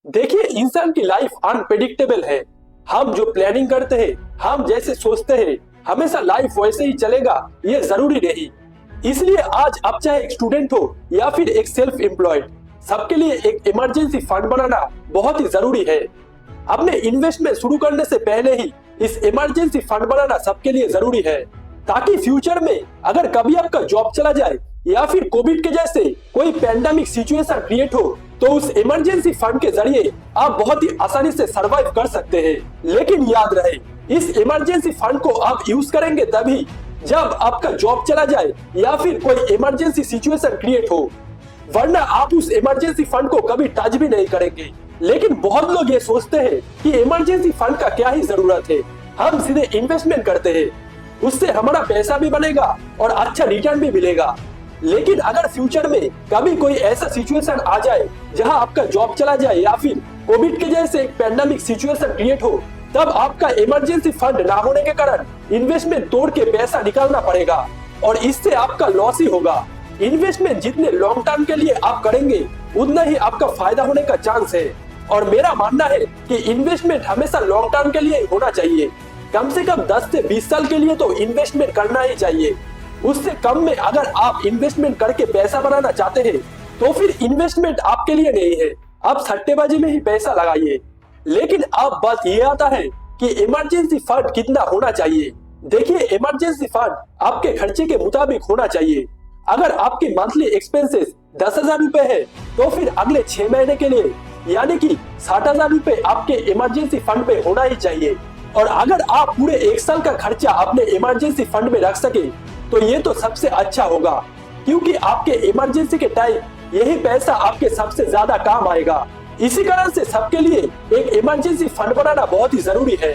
देखिए, इंसान की लाइफ अनप्रेडिक्टेबल है। हम जो प्लानिंग करते हैं, हम जैसे सोचते हैं, हमेशा लाइफ वैसे ही चलेगा ये जरूरी नहीं। इसलिए आज आप चाहे एक स्टूडेंट हो या फिर एक सेल्फ एम्प्लॉयड, सबके लिए एक इमरजेंसी फंड बनाना बहुत ही जरूरी है। अपने इन्वेस्टमेंट शुरू करने से पहले ही इस इमरजेंसी फंड बनाना सबके लिए जरूरी है, ताकि फ्यूचर में अगर कभी आपका जॉब चला जाए या फिर कोविड के जैसे कोई पैंडेमिक सिचुएशन क्रिएट हो, तो उस इमरजेंसी फंड के जरिए आप बहुत ही आसानी से सरवाइव कर सकते हैं। लेकिन याद रहे, इस इमरजेंसी फंड को आप यूज करेंगे तभी जब आपका जॉब चला जाए या फिर कोई इमरजेंसी सिचुएशन क्रिएट हो, वरना आप उस इमरजेंसी फंड को कभी टच भी नहीं करेंगे। लेकिन बहुत लोग ये सोचते हैं कि इमरजेंसी फंड का क्या ही जरूरत है, हम सीधे इन्वेस्टमेंट करते हैं, उससे हमारा पैसा भी बनेगा और अच्छा रिटर्न भी मिलेगा। लेकिन अगर फ्यूचर में कभी कोई ऐसा सिचुएशन आ जाए जहां आपका जॉब चला जाए या फिर कोविड के जैसे एक पैंडेमिक सिचुएशन क्रिएट हो, तब आपका इमरजेंसी फंड ना होने के कारण इन्वेस्टमेंट तोड़ के पैसा निकालना पड़ेगा और इससे आपका लॉस ही होगा। इन्वेस्टमेंट जितने लॉन्ग टर्म के लिए आप करेंगे, उतना ही आपका फायदा होने का चांस है। और मेरा मानना है कि इन्वेस्टमेंट हमेशा लॉन्ग टर्म के लिए होना चाहिए। कम से कम 10 से 20 साल के लिए तो इन्वेस्टमेंट करना ही चाहिए। उससे कम में अगर आप इन्वेस्टमेंट करके पैसा बनाना चाहते हैं, तो फिर इन्वेस्टमेंट आपके लिए नहीं है, आप सट्टेबाजी में ही पैसा लगाइए। लेकिन अब बात ये आता है कि इमरजेंसी फंड कितना होना चाहिए। देखिए, इमरजेंसी फंड आपके खर्चे के मुताबिक होना चाहिए। अगर आपके मंथली एक्सपेंसेस 10,000 रुपए है, तो फिर अगले 6 महीने के लिए यानी कि 60,000 रुपए आपके इमरजेंसी फंड में होना ही चाहिए। और अगर आप पूरे 1 साल का खर्चा अपने इमरजेंसी फंड में रख सके, तो ये तो सबसे अच्छा होगा, क्योंकि आपके इमरजेंसी के टाइम यही पैसा आपके सबसे ज्यादा काम आएगा। इसी कारण से सबके लिए एक इमरजेंसी फंड बनाना बहुत ही जरूरी है।